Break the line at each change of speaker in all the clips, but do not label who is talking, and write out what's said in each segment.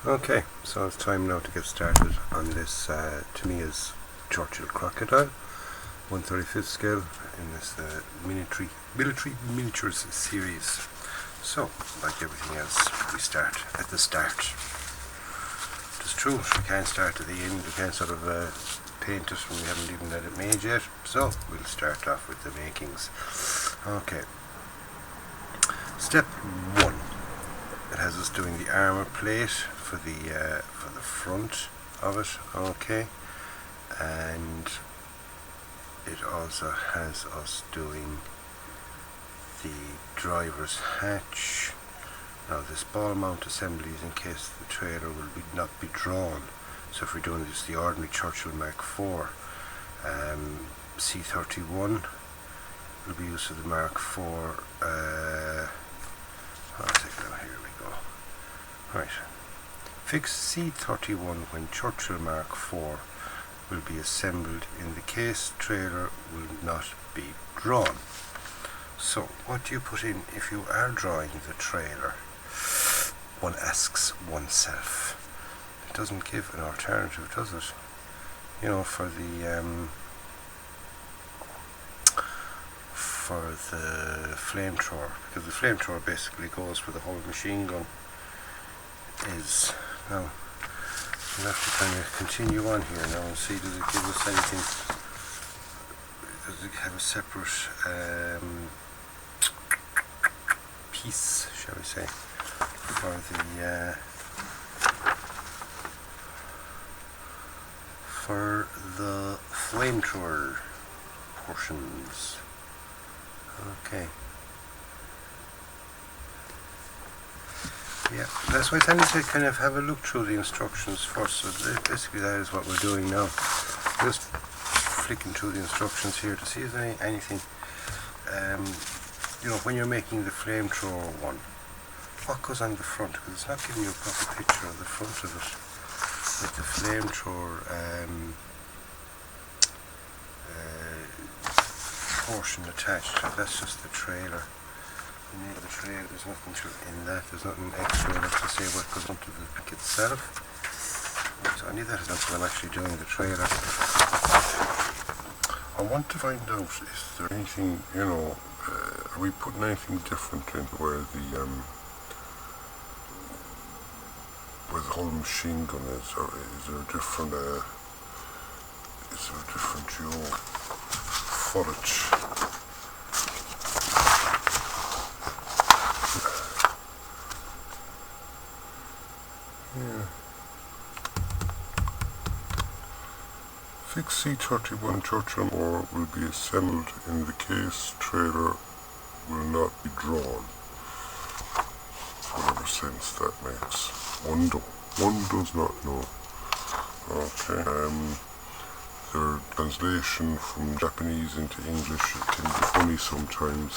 Okay, so it's time now to get started on this TAMIYA's Churchill Crocodile 1/35 scale in this military miniatures series. So, like everything else, we start at the start. It's true, we can't start at the end, we can't sort of paint it when we haven't even had it made yet, so we'll start off with the makings. Okay, step 1. It has us doing the armour plate for the front of it, okay, and it also has us doing the driver's hatch. Now this ball mount assembly is in case the trailer will not be drawn. So if we're doing just the ordinary Churchill Mark IV, C31 will be used for the Mark IV. Here we go. Right. Fix C31 when Churchill Mark IV will be assembled in the case trailer will not be drawn. So what do you put in if you are drawing the trailer? One asks oneself. It doesn't give an alternative, does it? You know, for the flamethrower, because the flamethrower basically goes where the whole machine gun is. Now we'll have to kind of continue on here now and see, does it give us anything? Does it have a separate piece, shall we say, for the flamethrower portions? Okay. Yeah, that's why I need to kind of have a look through the instructions first. So basically that is what we're doing now. Just flicking through the instructions here to see if there's anything, you know, when you're making the flamethrower one, what goes on the front, because it's not giving you a proper picture of the front of it. With the flamethrower portion attached, so that's just the trailer. The trailer, there's nothing in that, there's nothing extra to say what goes onto the pick itself. So I need that until I'm actually doing the trailer. I want to find out, is there anything, you know, are we putting anything different in where the whole machine gun is, or is there a different footage? Yeah. Fix C31 Churchill or will be assembled in the case trailer will not be drawn. Whatever sense that makes. One does not know. Okay. Their translation from Japanese into English can be funny sometimes.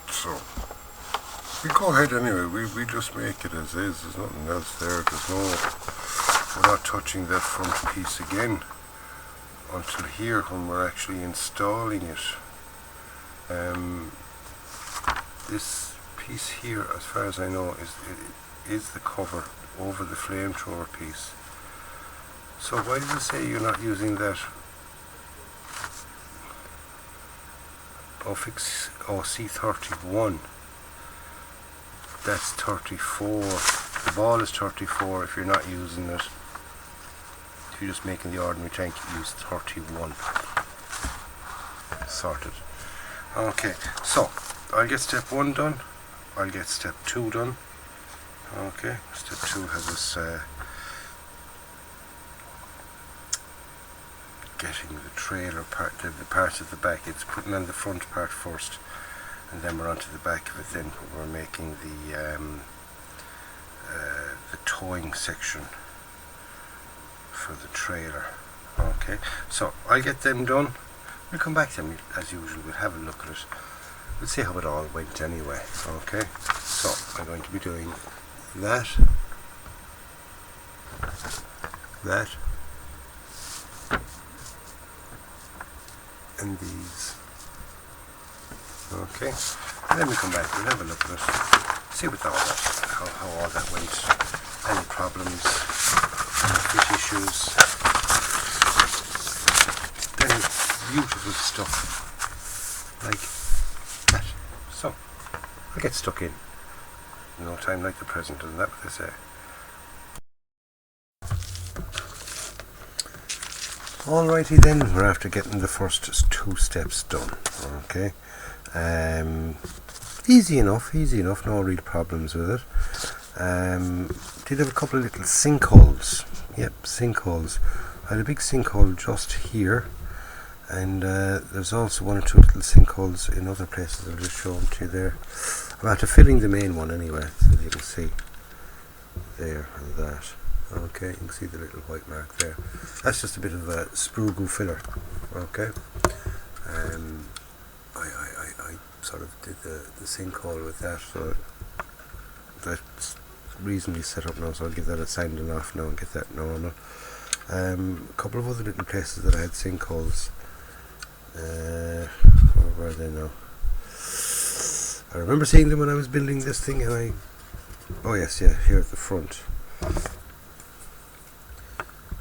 So we go ahead anyway. We just make it as is. There's nothing else there. We're not touching that front piece again until here when we're actually installing it. This piece here, as far as I know, is the cover over the flamethrower piece. So why does it say you're not using that? C31. That's 34. The ball is 34 if you're not using it. If you're just making the ordinary tank, you use 31. Sorted. Okay, so I'll get step 1 done. I'll get step 2 done. Okay, step 2 has us getting the trailer part, the part at the back. It's putting on the front part first, and then we're onto the back of it. Then we're making the towing section for the trailer. Okay, so I'll get them done. We'll come back to them as usual. We'll have a look at it. We'll see how it all went anyway. Okay, so I'm going to be doing that, and these. Okay, and then we come back, we'll have a look at it. see what all that, how all that went. Any problems, any fit issues, then beautiful stuff like that. So I'll get stuck in. No time like the present, isn't that what they say? Alrighty then, we're after getting the first 2 steps done. Okay, easy enough, no real problems with it. Did have a couple of little sinkholes. Yep, sinkholes. I had a big sinkhole just here, and there's also 1 or 2 little sinkholes in other places. I'll just show them to you there. I'm after filling the main one anyway, so you can see there and that. Okay, you can see the little white mark there. That's just a bit of a sprue goo filler. Okay, I sort of did the sinkhole with that, so that's reasonably set up now. So I'll give that a sanding off now and get that normal. A couple of other little places that I had sinkholes. Where were they now? I remember seeing them when I was building this thing, and oh yes, yeah, here at the front.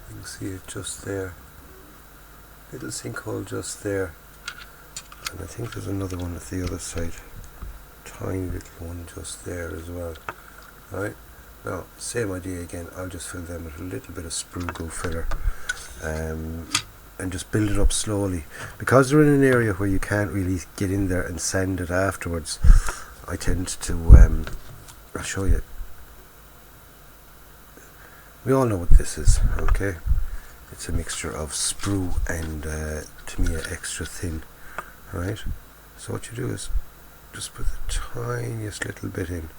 You can see it just there. Little sinkhole just there. And I think there's another one at the other side. Tiny little one just there as well. Right? Now, same idea again. I'll just fill them with a little bit of sprue goo filler. And just build it up slowly. Because they're in an area where you can't really get in there and sand it afterwards, I tend to, I'll show you. We all know what this is, okay? It's a mixture of sprue and TAMIYA extra thin, right? So what you do is just put the tiniest little bit in.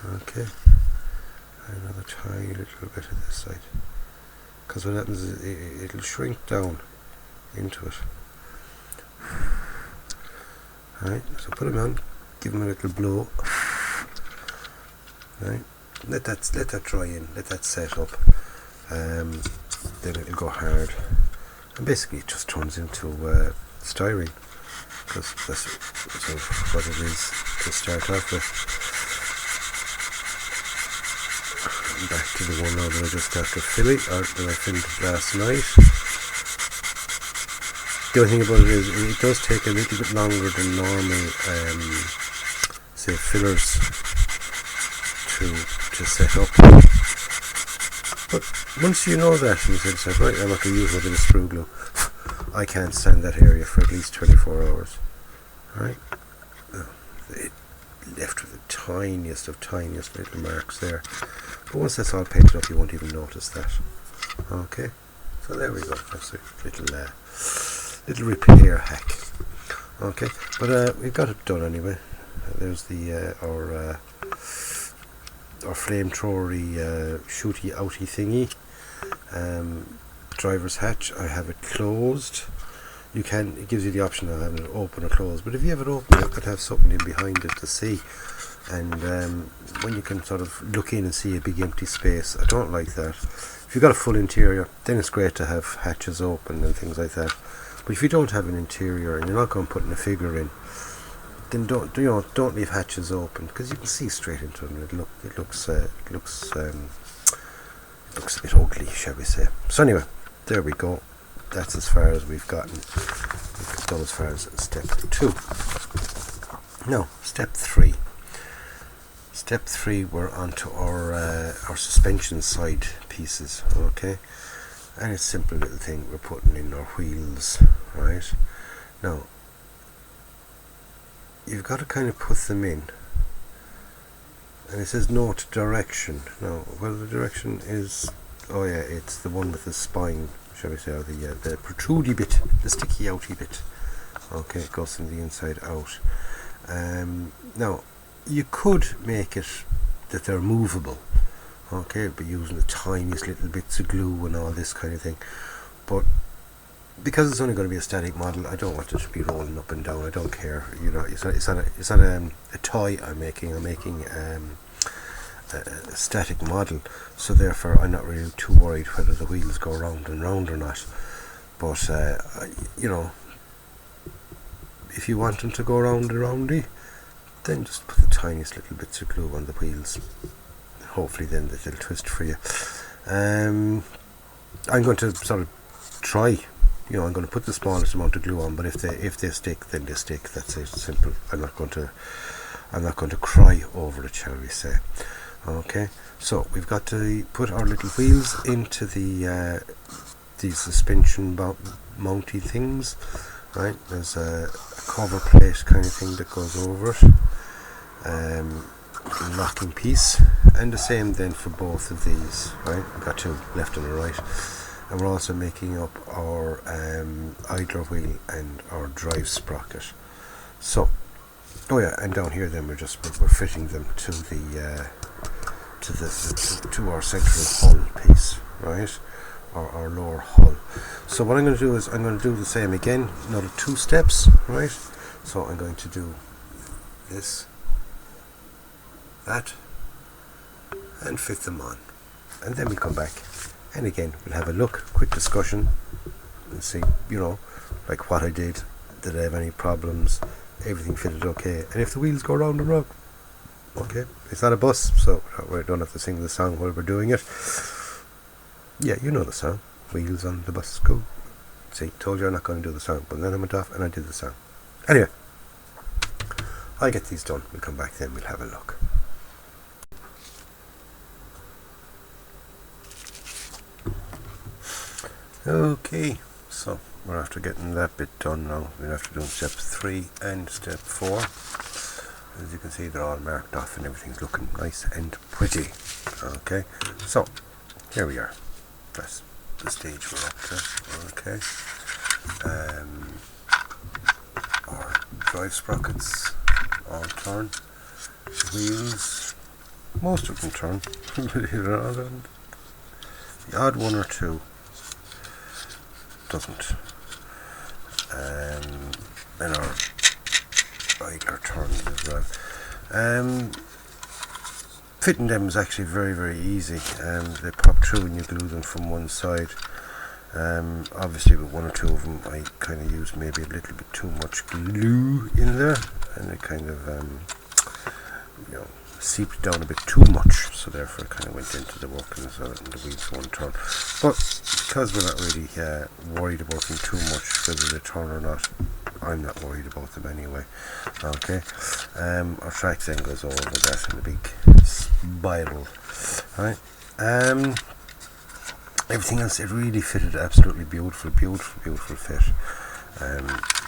Okay, and another tiny little bit of this side, because what happens is it'll shrink down into it. Right, so put them on, give them a little blow. Right, let that dry in, let that set up. Then it'll go hard, and basically it just turns into styrene, because that's sort of what it is to start off with. Back to the one now that I just after filling, or that I filled last night. The only thing about it is it does take a little bit longer than normal, say fillers to set up. But once you know that, and you say, right, I'm not going to use a bit of sprue glue, I can't sand that area for at least 24 hours. Right? It left with the tiniest little marks there. But once that's all painted up, you won't even notice that. Okay, so there we go. That's a little repair hack. Okay, but we've got it done anyway. There's the our flamethrowery shooty outy thingy. Driver's hatch. I have it closed. It gives you the option of having it open or closed. But if you have it open, you could have something in behind it to see. And when you can sort of look in and see a big empty space, I don't like that. If you've got a full interior, then it's great to have hatches open and things like that. But if you don't have an interior and you're not going to put in a figure in, then don't leave hatches open, because you can see straight into them. It looks a bit ugly, shall we say. So anyway, there we go. That's as far as we've gotten. We've done as far as step 2. Now, step 3. Step 3, we're onto our suspension side pieces, okay? And it's a simple little thing. We're putting in our wheels, right? Now, you've got to kind of put them in. And it says note direction. Now, well, the direction is, oh yeah, it's the one with the spine, shall we say, or the protrudy bit, the sticky outy bit. Okay, it goes from the inside out. Now, you could make it that they're movable, okay, by using the tiniest little bits of glue and all this kind of thing, but because it's only going to be a static model, I don't want it to be rolling up and down. I don't care, you know. It's not a toy I'm making a static model, so therefore I'm not really too worried whether the wheels go round and round or not. but you know, if you want them to go roundy, then just put the tiniest little bits of glue on the wheels. Hopefully then they'll twist for you. I'm going to sort of try, you know, I'm going to put the smallest amount of glue on, but if they stick, then they stick. That's it, simple. I'm not going to cry over it, shall we say. Okay, so we've got to put our little wheels into these suspension mounty things, right? There's a cover plate kind of thing that goes over it, locking piece, and the same then for both of these, right? We've got two, left and a right, and we're also making up our idler wheel and our drive sprocket. So, oh yeah, and down here then we're fitting them to the to our central hull piece, right? Or our lower hull. So what I'm going to do is I'm going to do the same again, another 2 steps, right? So I'm going to do this, that, and fit them on, and then we come back, and again we'll have a look, quick discussion, and see, you know, like what I did I have any problems, everything fitted okay, and if the wheels go round and round, okay, it's not a bus, so we don't have to sing the song while we're doing it. Yeah, you know the song, wheels on the bus go. See, told you I'm not going to do the song, but then I went off and I did the song. Anyway, I'll get these done, we'll come back then, we'll have a look. Okay, so we're after getting that bit done now. We're after doing step 3 and step 4. As you can see, they're all marked off and everything's looking nice and pretty. Okay, so here we are. That's the stage we're up to. Okay, our drive sprockets all turn. Wheels, most of them turn. The odd one or two doesn't. And our idler turns as well. Fitting them is actually very, very easy. They pop through and you glue them from one side. Obviously with 1 or 2 of them I kind of used maybe a little bit too much glue in there, and it kind of you know, seeped down a bit too much, so therefore it kind of went into the workings and the wheels won't turn. But because we're not really worried about them too much, whether they turn or not, I'm not worried about them anyway. Okay, our track then goes over that in a big spiral. Right, everything else, it really fitted absolutely beautiful fit.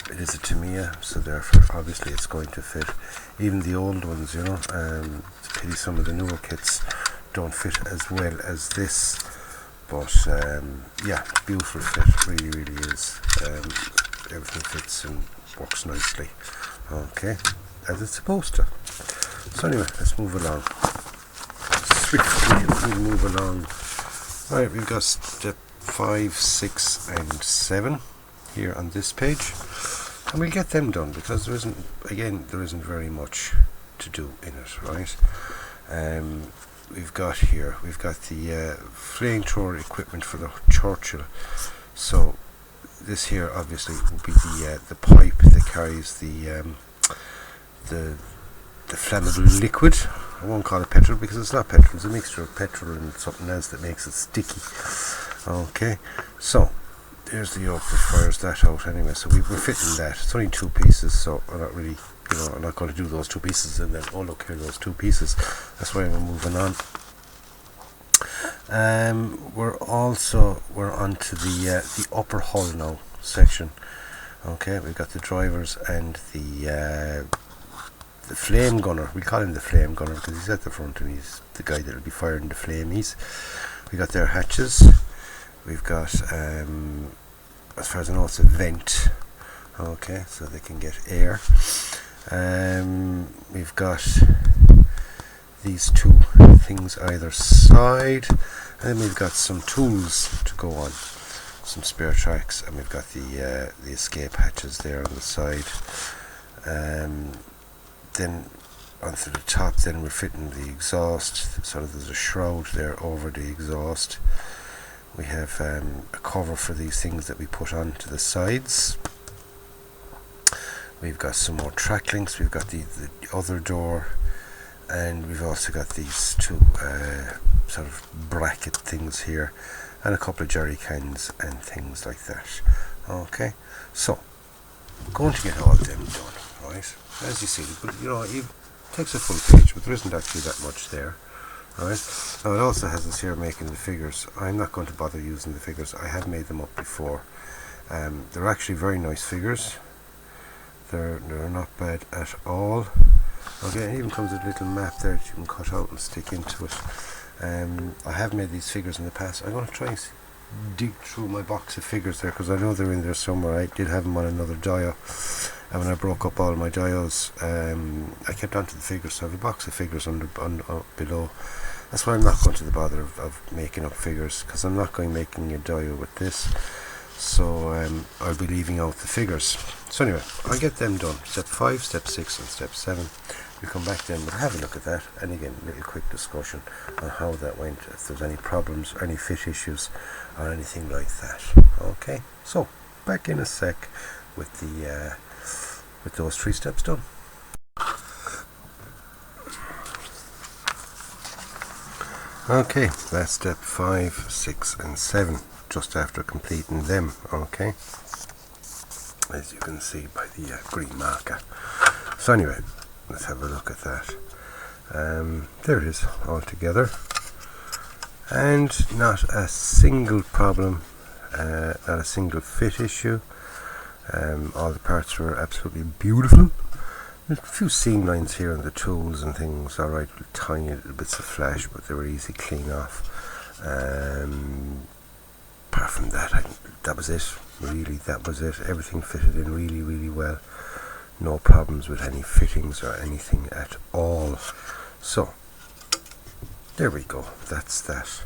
It is a TAMIYA, so therefore obviously it's going to fit. Even the old ones, you know, it's a pity some of the newer kits don't fit as well as this, but yeah, beautiful fit, really is. Everything fits and works nicely, okay, as it's supposed to. So anyway, let's move along swiftly. We'll move along. Right, we've got step 5, 6 and 7 here on this page, and we'll get them done because there isn't very much to do in it, right? We've got the flamethrower equipment for the Churchill. So this here obviously will be the pipe that carries the flammable liquid. I won't call it petrol because it's not petrol, it's a mixture of petrol and something else that makes it sticky. Okay, so there's the yoke that fires that out anyway, so we're fitting that. It's only 2 pieces, so I'm not really, you know, I'm not going to do those 2 pieces and then, oh look, here are those 2 pieces. That's why we're moving on. We're on to the upper hull now section. Okay, we've got the drivers and the flame gunner. We call him the flame gunner because he's at the front and he's the guy that will be firing the flamies. We got their hatches. We've got, as far as I know, it's a vent. Okay, so they can get air. We've got these 2 things either side, and then we've got some tools to go on, some spare tracks, and we've got the escape hatches there on the side. Then onto the top, then we're fitting the exhaust, so there's a shroud there over the exhaust. We have a cover for these things that we put onto the sides. We've got some more track links. We've got the other door, and we've also got these two sort of bracket things here, and a couple of jerry cans and things like that. Okay, so I'm going to get all of them done, right? As you see, but you know, it takes a full page, but there isn't actually that much there. Right. Now it also has us here making the figures. I'm not going to bother using the figures. I have made them up before. They're actually very nice figures. They're not bad at all. Okay, it even comes with a little map there that you can cut out and stick into it. I have made these figures in the past. I'm going to try and dig through my box of figures there, because I know they're in there somewhere. I did have them on another dio, and when I broke up all my dios, I kept onto the figures. So I have a box of figures below. That's why I'm not going to the bother of making up figures, because I'm not going making a dio with this. So I'll be leaving out the figures. So anyway, I'll get them done. Step 5, step 6 and step 7. We'll come back then, we'll have a look at that, and again a little quick discussion on how that went, if there's any problems or any fit issues or anything like that. Okay, so back in a sec with the with those 3 steps done. Okay, that's step 5, 6 and 7, just after completing them. Okay, as you can see by the green marker. So anyway, let's have a look at that. There it is all together, and not a single problem, not a single fit issue. All the parts were absolutely beautiful. There's a few seam lines here on the tools and things, alright, with tiny little bits of flash, but they were easy to clean off. Apart from that, that was it. Really, that was it. Everything fitted in really, really well. No problems with any fittings or anything at all. So there we go, that's that.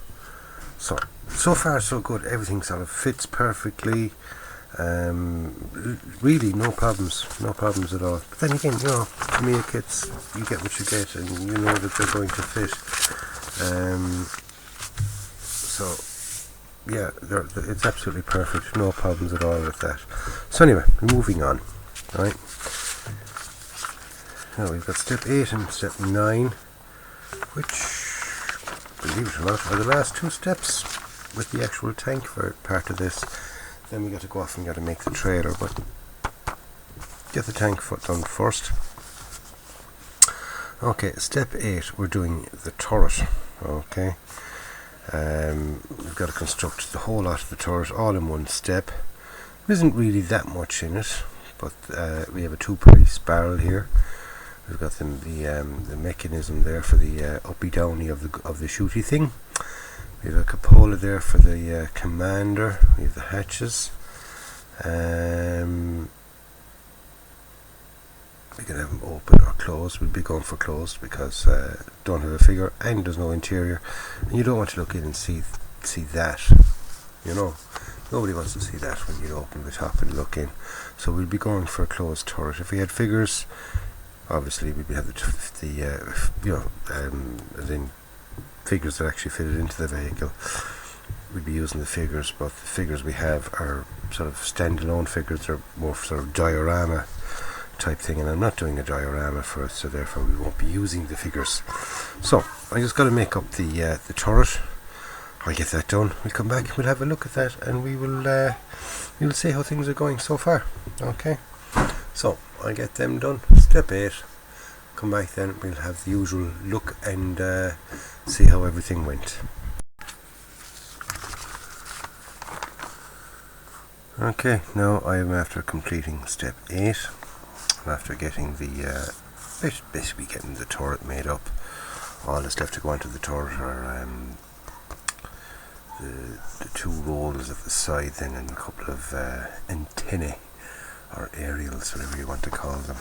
So far so good. Everything sort of fits perfectly. Really no problems at all. But then again, you know, TAMIYA kits, you get what you get, and you know that they're going to fit. So yeah, it's absolutely perfect. No problems at all with that. So anyway, moving on. Right, now we've got step 8 and step 9, which, believe it or not, are the last 2 steps with the actual tank for part of this. Then we got to go off and got to make the trailer, but get the tank foot done first. Okay, step 8, we're doing the turret. Okay, we've got to construct the whole lot of the turret all in one step. There isn't really that much in it, but we have a 2-piece barrel here. We've got the mechanism there for the uppy downy of the shooty thing. We have a cupola there for the commander. We have the hatches. We can have them open or closed. We'll be going for closed because don't have a figure and there's no interior, and you don't want to look in and see that. You know, nobody wants to see that when you open the top and look in. So we'll be going for a closed turret. If we had figures, obviously we'd have as in figures that actually fitted into the vehicle. We'd be using the figures, but the figures we have are sort of standalone figures. They're more sort of diorama type thing, and I'm not doing a diorama for it, so therefore we won't be using the figures. So I just got to make up the turret. I'll get that done. We'll come back, we'll have a look at that, and we will see how things are going so far. Okay, so I'll get them done. Step 8. Come back then, we'll have the usual look and see how everything went. Okay, now I am after completing step 8. I'm after getting the basically getting the turret made up. All that's left to go onto the turret are the 2 rolls at the side then, and a couple of antennae or aerials, whatever you want to call them.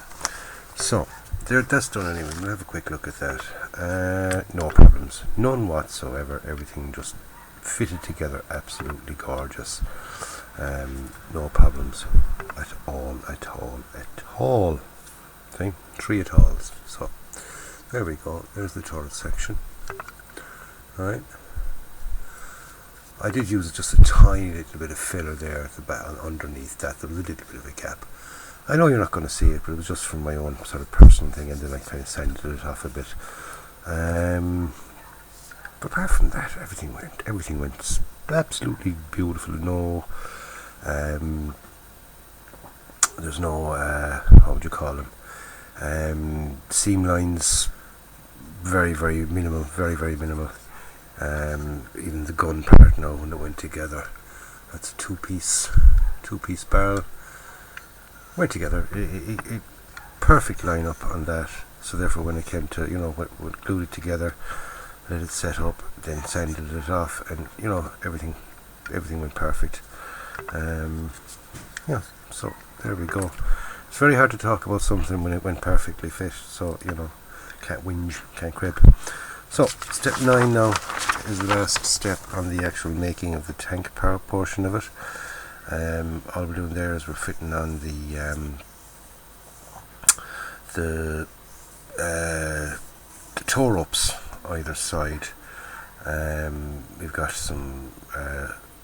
So that's done anyway. We'll have a quick look at that. No problems, none whatsoever. Everything just fitted together absolutely gorgeous. No problems at all. See, 3 at alls. So there we go. There's the turret section. Right. I did use just a tiny little bit of filler there at the back, underneath that. There was a little bit of a gap. I know you're not going to see it, but it was just from my own sort of personal thing, and then I kind of sanded it off a bit. But apart from that, everything went absolutely beautiful. No, there's no how would you call them? Seam lines, very minimal, very minimal. Even the gun part now when it went together, that's a two-piece barrel. Went together, it perfect line up on that. So therefore, when it came to, when glued it together, let it set up, then sanded it off, and everything went perfect. Yeah, so there we go. It's very hard to talk about something when it went perfectly fit. So can't whinge, can't crib. So step 9 now is the last step on the actual making of the tank power portion of it. All we're doing there is we're fitting on the tow ropes either side. We've got some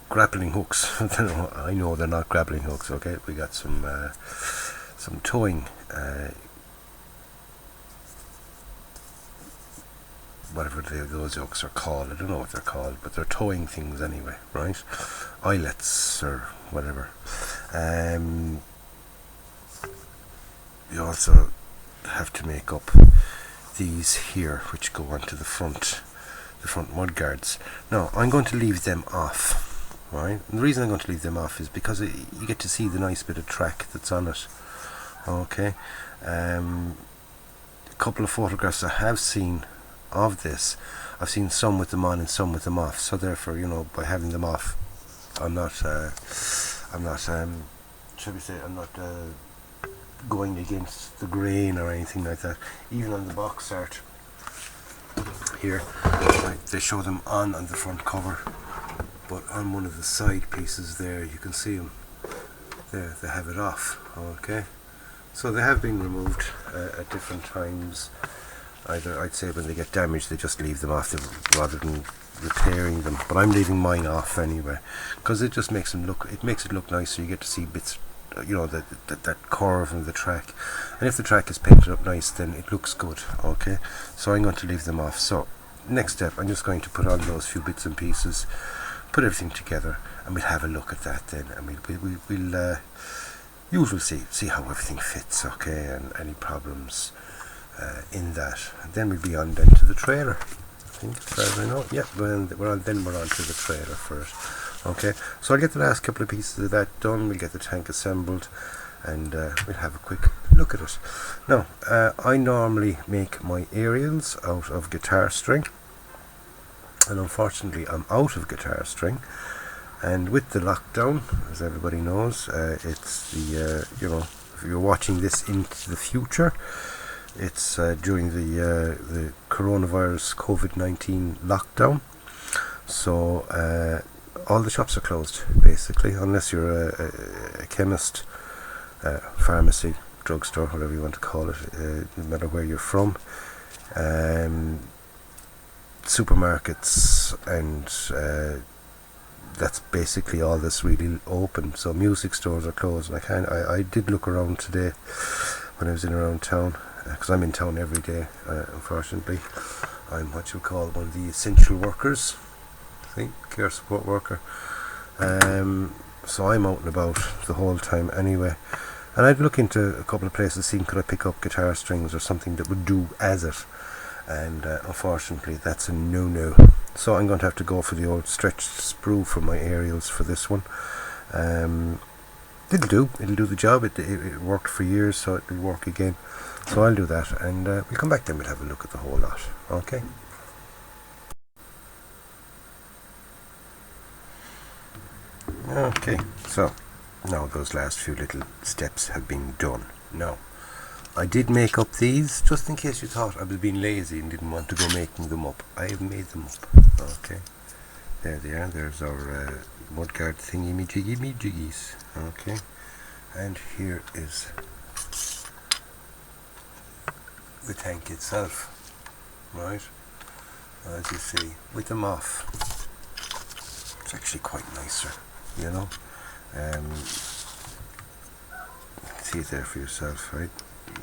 grappling hooks. I know they're not grappling hooks. Okay, we got some towing. Whatever those hooks are called, I don't know what they're called, but they're towing things anyway, right? Eyelets or whatever. You also have to make up these here, which go onto the front mud guards. Now I'm going to leave them off, right? And the reason I'm going to leave them off is because you get to see the nice bit of track that's on it. Okay, a couple of photographs I have seen of this, I've seen some with them on and some with them off. So therefore, by having them off, I'm not going against the grain or anything like that. Even on the box art here, right, they show them on the front cover, but on one of the side pieces there, you can see them there. They have it off. Okay, so they have been removed at different times. Either, I'd say, when they get damaged, they just leave them off rather than repairing them. But I'm leaving mine off anyway, because it just makes them look. It makes it look nicer. You get to see bits, that curve of the track. And if the track is painted up nice, then it looks good. Okay, so I'm going to leave them off. So next step, I'm just going to put on those few bits and pieces, put everything together, and we'll have a look at that then. And we'll usually see how everything fits. Okay, and any problems in that, and then we'll be on then to the trailer. I think, as far as I know, yeah, we're on to the trailer first. Okay, so I'll get the last couple of pieces of that done. We'll get the tank assembled, and we'll have a quick look at it. Now, I normally make my aerials out of guitar string, and unfortunately, I'm out of guitar string. And with the lockdown, as everybody knows, it's the if you're watching this into the future, it's during the coronavirus COVID-19 lockdown, so all the shops are closed basically, unless you're a chemist, pharmacy, drugstore, whatever you want to call it, no matter where you're from. Supermarkets, and that's basically all that's really open. So music stores are closed, and I did look around today when I was in around town, because I'm in town every day. Unfortunately, I'm what you call one of the essential workers, I think, care support worker. So I'm out and about the whole time anyway, and I'd look into a couple of places, seeing could I pick up guitar strings or something that would do as it, and unfortunately that's a no-no. So I'm going to have to go for the old stretched sprue for my aerials for this one. It'll do the job. It worked for years, so it'll work again. So I'll do that, and we'll come back then. We'll have a look at the whole lot. Okay. Okay. So now those last few little steps have been done. Now, I did make up these just in case you thought I was being lazy and didn't want to go making them up. I have made them up. Okay. There they are. There's our mudguard thingy-me-jiggy-me-jiggies. Okay. And here is the tank itself. Right. As you see, with them off. It's actually quite nicer, you know. You can see it there for yourself, right?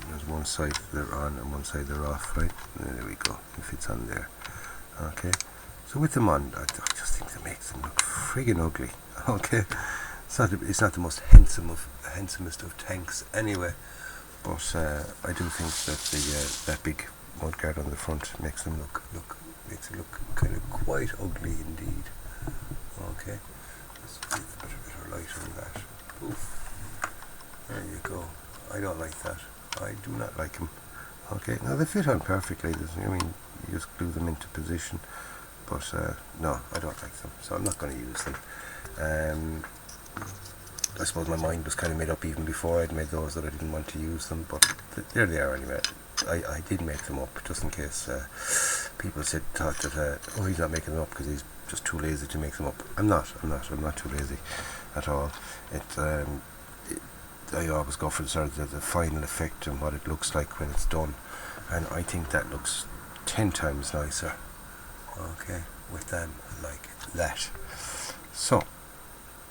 There's one side they're on and one side they're off, right? And there we go, it fits on there. Okay, so with them on, I just think that makes them look friggin' ugly. Okay, it's not the most handsomest of tanks anyway, but I do think that that big mudguard on the front makes them look kind of quite ugly indeed. Okay, let's put a bit of light on that. Poof. There you go. I don't like that. I do not like them. Okay, now they fit on perfectly. I mean, you just glue them into position. But no, I don't like them, so I'm not going to use them. I suppose my mind was kind of made up even before I'd made those that I didn't want to use them, but there they are anyway. I did make them up just in case people thought that oh, he's not making them up because he's just too lazy to make them up. I'm not too lazy at all. I always go for sort of the final effect and what it looks like when it's done, and I think that looks 10 times nicer, okay, with them like that. So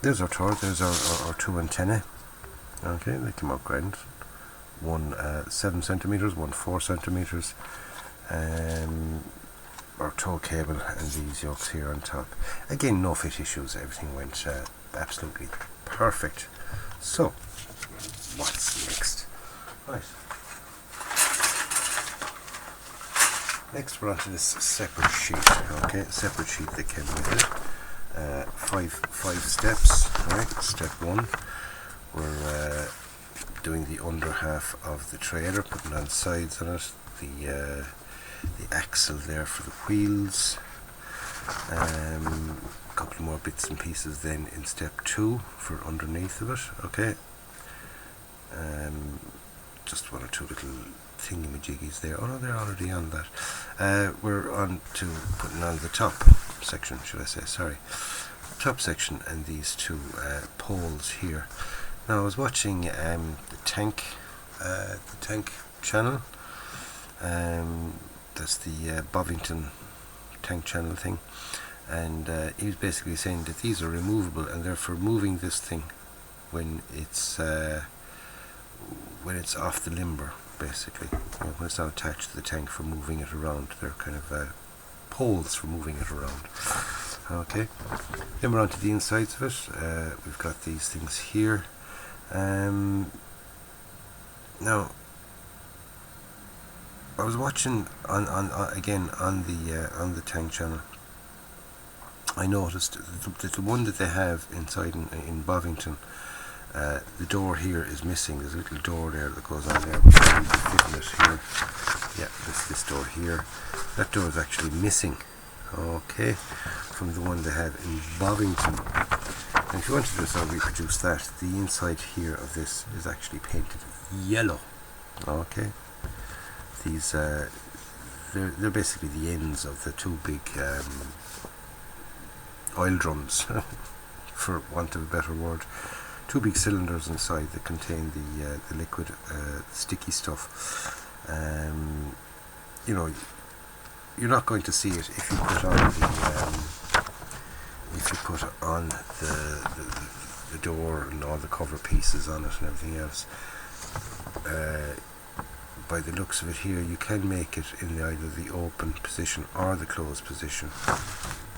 there's our tour. There's our two antennae. Okay, they come out grand. One 7 centimeters, one 4 centimeters. Our tow cable and these yokes here on top. Again, no fit issues. Everything went absolutely perfect. So what's next? Right. Next we're onto this separate sheet. Okay, separate sheet that came with it. Five steps. Right. Step 1. We're doing the under half of the trailer, putting on sides on it. The axle there for the wheels. A couple more bits and pieces then in step 2 for underneath of it. Okay. Just one or two little thingamajiggies there. Oh no, they're already on that. We're on to putting on the top section, should I say, sorry. Top section and these two poles here. Now I was watching the tank channel. That's the Bovington tank channel thing, and he was basically saying that these are removable and they're for moving this thing when it's off the limber, basically, when it's not attached to the tank, for moving it around. They're kind of poles for moving it around. Okay, then we're on to the insides of it. We've got these things here. Now I was watching on the tank channel. I noticed that the one that they have inside in Bovington, the door here is missing. There's a little door there that goes on there. Fitting it here. Yeah, this door here. That door is actually missing. Okay, from the one they have in Bovington. And if you want to just reproduce that, the inside here of this is actually painted yellow. Okay, these they're basically the ends of the two big oil drums, for want of a better word. Two big cylinders inside that contain the liquid sticky stuff. You know, you're not going to see it if you put on the door and all the cover pieces on it and everything else. By the looks of it here, you can make it in either the open position or the closed position.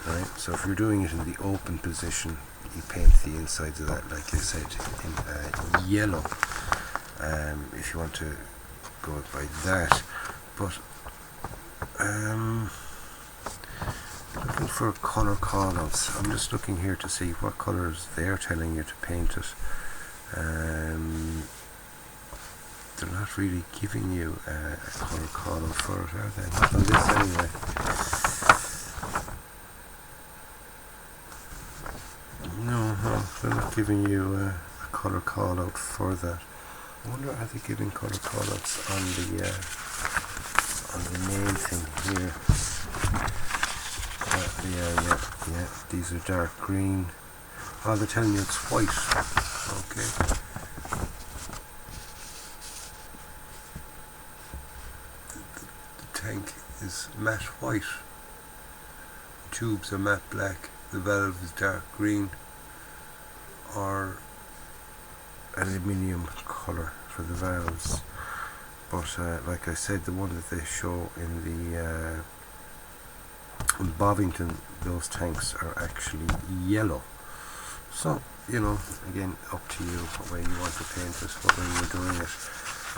Right. So if you're doing it in the open position, you paint the insides of that, like I said, in yellow. If you want to go by that, but looking for colour callouts. I'm just looking here to see what colours they're telling you to paint it. They're not really giving you a colour callout for it, are they? Not on this anyway. No, they're not giving you a colour callout for that. I wonder, are they giving colour callouts on the main thing here? Yeah, these are dark green. Oh, they're telling you it's white. Okay. The tank is matte white. The tubes are matte black, the valve is dark green or aluminium colour for the valves, but like I said, the one that they show in the in Bovington, those tanks are actually yellow. So, you know, again, up to you what way you want to paint it, what way you're doing it.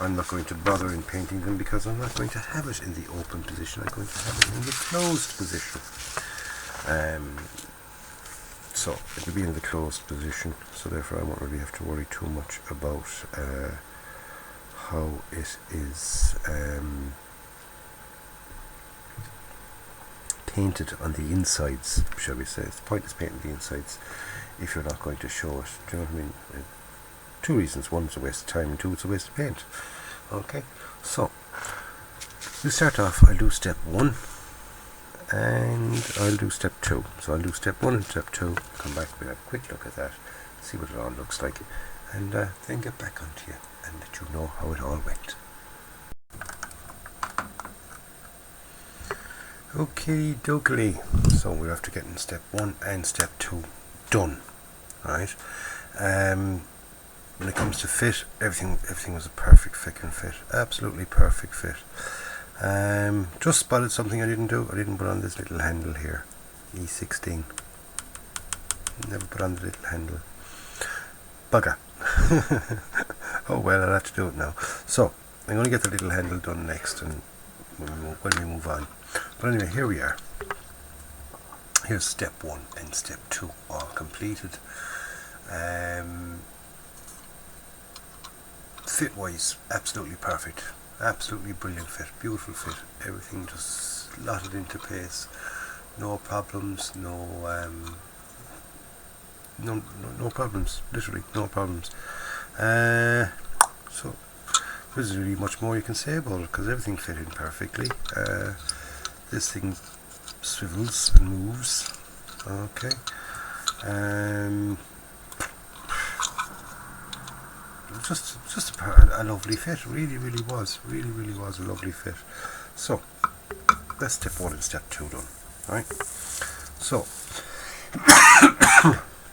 I'm not going to bother in painting them because I'm not going to have it in the open position. I'm going to have it in the closed position. So it'll be in the closed position, so therefore I won't really have to worry too much about how it is painted on the insides, shall we say. It's pointless painting the insides if you're not going to show it. Do you know what I mean? Two reasons: one, it's a waste of time, and two, it's a waste of paint. Okay, so we'll start off. I'll do step 1 and I'll do step 2. So I'll do step 1 and step 2, come back, we'll have a quick look at that, see what it all looks like, and then get back onto you and let you know how it all went. Okay, dokey. So we're after getting step 1 and step 2 done. Right. When it comes to fit, everything was a perfect fit, absolutely perfect fit. Just spotted something I didn't do. I didn't put on this little handle here, E16. Never put on the little handle. Bugger. Oh well, I'll have to do it now. So I'm going to get the little handle done next, and when we move on. But anyway, here we are. Here's step 1 and step 2 all completed. Fit wise, absolutely perfect, absolutely brilliant fit, beautiful fit, everything just slotted into place, no problems, no problems, literally no problems. So there isn't really much more you can say about it because everything fit in perfectly. This thing swivels and moves. Okay. Just a lovely fit. Really was a lovely fit. So that's step 1 and step 2 done. Right. So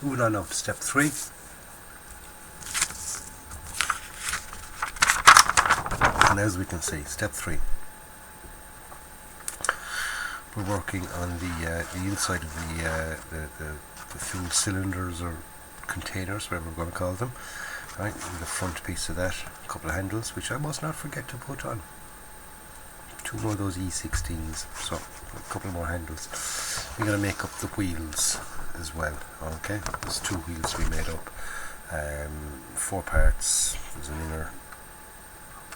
moving on now to step 3. And as we can see, step 3, we're working on the inside of the fuel cylinders or containers, whatever we're going to call them. Right, in the front piece of that, a couple of handles, which I must not forget to put on. 2 more of those E16s, so a couple more handles. We're going to make up the wheels as well. Okay, there's 2 wheels we made up. 4 parts. There's an inner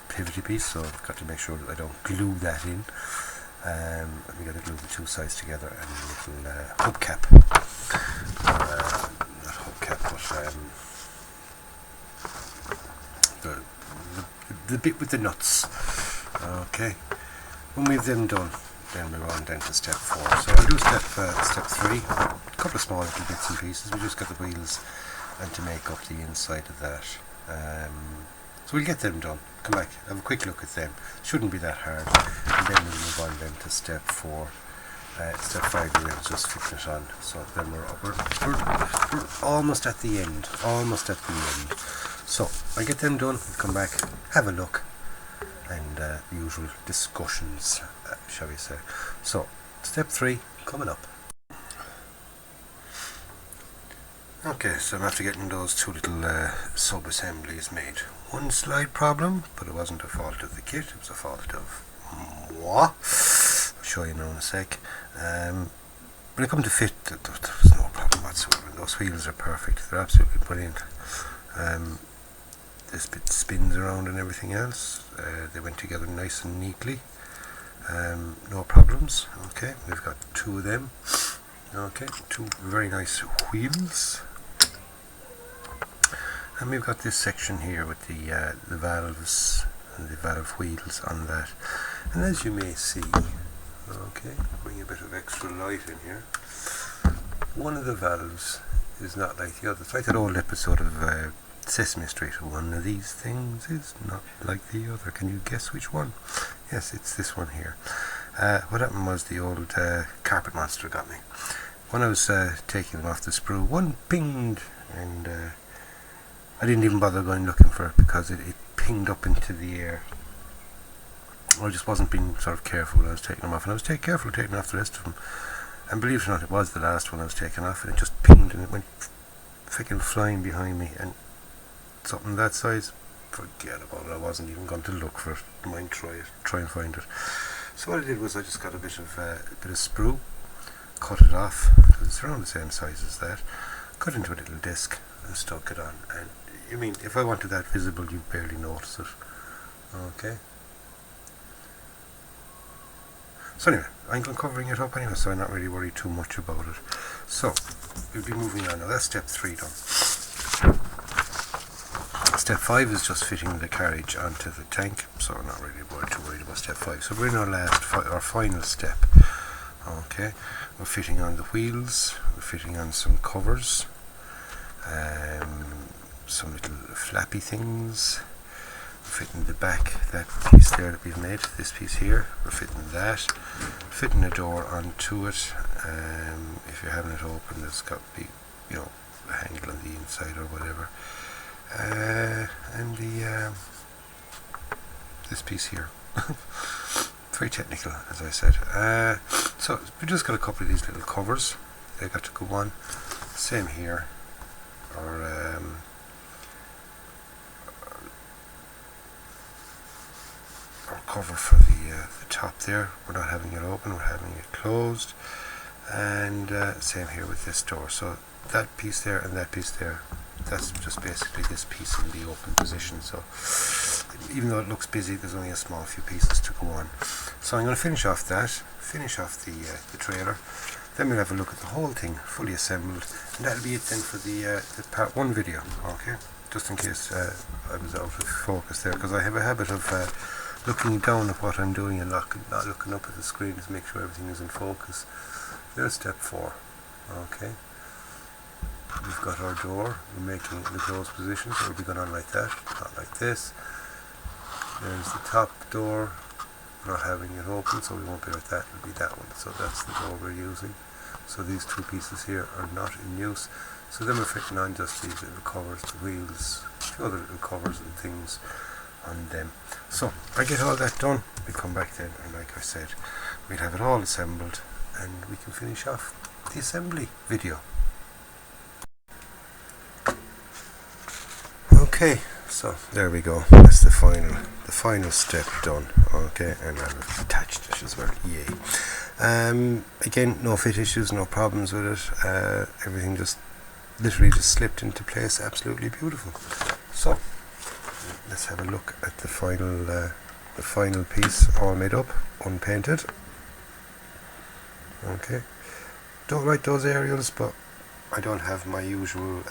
pivoty piece, so I've got to make sure that I don't glue that in. And we got to glue the 2 sides together, and a little hubcap. Not hubcap, but the bit with the nuts. Okay, when we've then done, then we're on down to step 4. So I'll do step 3, a couple of small little bits and pieces. We just got the wheels and to make up the inside of that. So we'll get them done, come back, have a quick look at them. Shouldn't be that hard, and then we'll move on then to step 4. Step 5 we're just fitting it on. So then we're almost at the end, So I'll get them done, we'll come back, have a look, and the usual discussions, shall we say. So step 3 coming up. Okay, so I'm after getting those 2 little sub-assemblies made. One slight problem, but it wasn't a fault of the kit, it was a fault of moi. I'll show you now in a sec. When it comes to fit, there's no problem whatsoever. Those wheels are perfect, they're absolutely brilliant. This bit spins around and everything else. They went together nice and neatly. No problems. Okay, we've got 2 of them. Okay, 2 very nice wheels. And we've got this section here with the valves and the valve wheels on that. And as you may see, okay, bring a bit of extra light in here. One of the valves is not like the other. It's like that old episode of Sesame Street. One of these things is not like the other. Can you guess which one? Yes, it's this one here. What happened was the old carpet monster got me. when I was taking them off the sprue, one pinged, and I didn't even bother going looking for it because it pinged up into the air. I just wasn't being sort of careful when I was taking them off, and I was careful taking off the rest of them. And believe it or not, it was the last one I was taking off, and it just pinged, and it went freaking flying behind me. And something that size, forget about it. I wasn't even going to look for it. I might try and find it. So what I did was I just got a bit of sprue, cut it off, because it's around the same size as that, cut into a little disc and stuck it on. And I mean, if I wanted that visible, you'd barely notice it. Okay. So anyway, I'm covering it up anyway, so I'm not really worried too much about it. So we'll be moving on now. That's step 3 done. Step 5 is just fitting the carriage onto the tank, so I'm not really too worried about step 5. So we're in our final step. Okay, we're fitting on the wheels, we're fitting on some covers, some little flappy things. We're fitting the back, that piece there that we've made, this piece here, we're fitting that, fitting a door onto it. If you're having it open, there's got to be, you know, a handle on the inside or whatever. And the this piece here. Very technical, as I said. So we just got a couple of these little covers. They got to go on. Same here. Our cover for the top there. We're not having it open. We're having it closed. And same here with this door. So that piece there and that piece there. That's just basically this piece in the open position. So even though it looks busy, there's only a small few pieces to go on. So I'm going to finish off that, finish off the trailer, then we'll have a look at the whole thing fully assembled, and that'll be it then for the part 1 video. Okay, just in case I was out of focus there, because I have a habit of looking down at what I'm doing and not looking up at the screen to make sure everything is in focus. There's step 4. Okay. We've got our door, we're making it in the closed position, so it'll be going on like that, not like this. There's the top door, we're not having it open, so we won't be like that, it'll be that one. So that's the door we're using. So these 2 pieces here are not in use. So then we're fitting on just these little covers, the wheels, a few other little covers and things on them. So I get all that done, we come back then, and like I said, we'll have it all assembled, and we can finish off the assembly video. Okay, so there we go. That's the final step done. Okay, and I've attached it as well. Yay! Again, no fit issues, no problems with it. Everything just literally just slipped into place. Absolutely beautiful. So let's have a look at the final piece, all made up, unpainted. Okay. Don't like those aerials, but I don't have my usual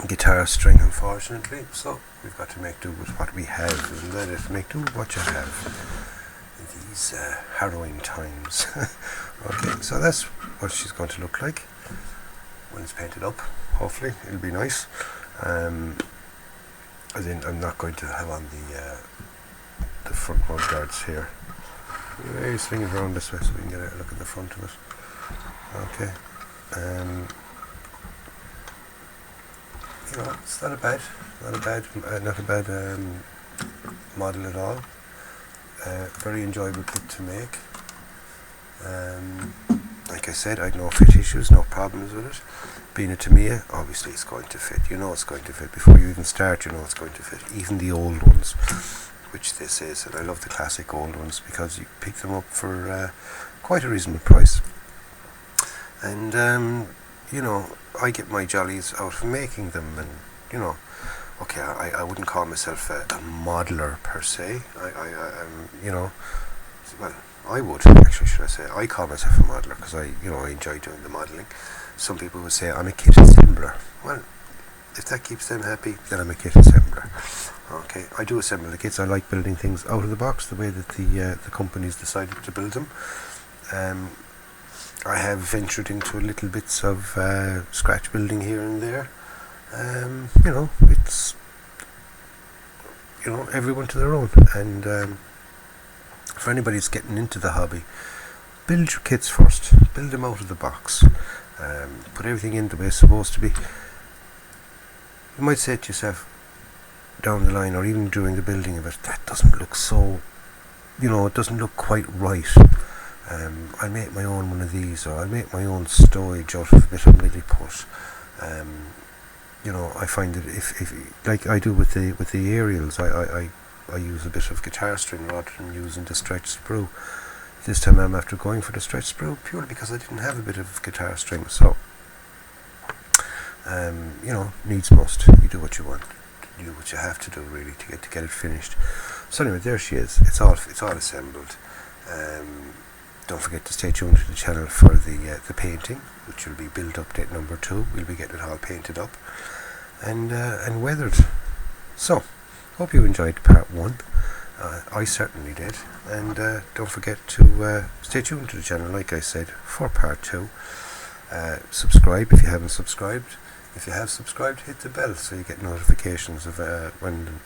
guitar string, unfortunately, so we've got to make do with what we have, and let it make do with what you have in these harrowing times. Okay, so that's what she's going to look like when it's painted up. Hopefully it'll be nice. As in, I'm not going to have on the front mud guards here. Maybe swing it around this way so we can get a look at the front of it. Okay. You know, it's not a bad model at all. Very enjoyable kit to make. Like I said, I'd no fit issues, no problems with it. Being a TAMIYA, obviously it's going to fit. You know it's going to fit before you even start. You know it's going to fit. Even the old ones, which this is, and I love the classic old ones because you pick them up for quite a reasonable price. And you know, I get my jollies out of making them, and you know, okay, I wouldn't call myself a modeler per se. I'm, you know, well, I would actually, should I say, I call myself a modeler because I enjoy doing the modelling. Some people would say I'm a kit assembler. Well, if that keeps them happy, then I'm a kit assembler. Okay, I do assemble the kits. I like building things out of the box the way that the companies decided to build them. I have ventured into little bits of scratch building here and there. You know, it's, you know, everyone to their own. And for anybody that's getting into the hobby, build your kits first. Build them out of the box. Put everything in the way it's supposed to be. You might say to yourself down the line, or even during the building of it, that doesn't look so, it doesn't look quite right. I'll make my own one of these, or I'll make my own stowage out of a bit of milliput. I find that if like I do with the aerials, I use a bit of guitar string rather than using the stretched sprue. This time I'm after going for the stretched sprue purely because I didn't have a bit of guitar string. So needs must. You do what you want. You do what you have to do really to get it finished. So anyway, there she is. It's all assembled. Don't forget to stay tuned to the channel for the painting, which will be build update number 2. We'll be getting it all painted up and weathered. So hope you enjoyed part 1. I certainly did, and don't forget to stay tuned to the channel, like I said, for part 2. Subscribe if you haven't subscribed. If you have subscribed, hit the bell so you get notifications of when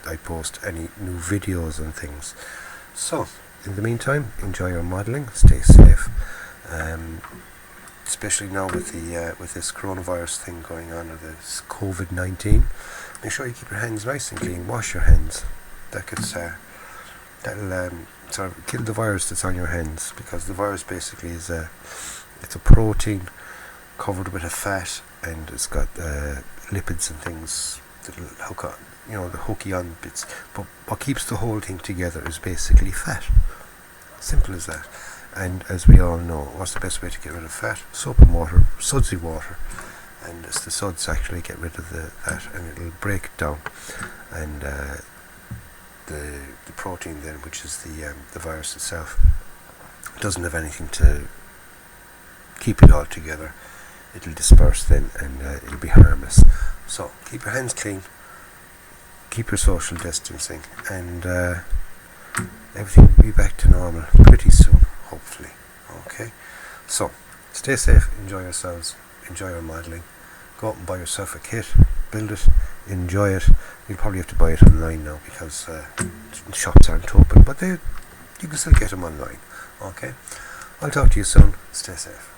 I post any new videos and things. So in the meantime, enjoy your modelling, stay safe, especially now with this coronavirus thing going on, or this COVID-19. Make sure you keep your hands nice and clean. Wash your hands. That'll sort of kill the virus that's on your hands, because the virus basically is it's a protein covered with a fat, and it's got lipids and things that'll hook on, the hooky on bits. But what keeps the whole thing together is basically fat. Simple as that. And as we all know, what's the best way to get rid of fat? Soap and water, sudsy water. And it's the suds actually get rid of that, and it'll break it down. And the protein then, which is the virus itself, doesn't have anything to keep it all together. It'll disperse then, and it'll be harmless. So keep your hands clean, keep your social distancing, and everything will be back to normal pretty soon, hopefully. Okay, so stay safe, enjoy yourselves, enjoy your modelling. Go out and buy yourself a kit, build it, enjoy it. You'll probably have to buy it online now because shops aren't open, but you can still get them online. Okay, I'll talk to you soon. Stay safe.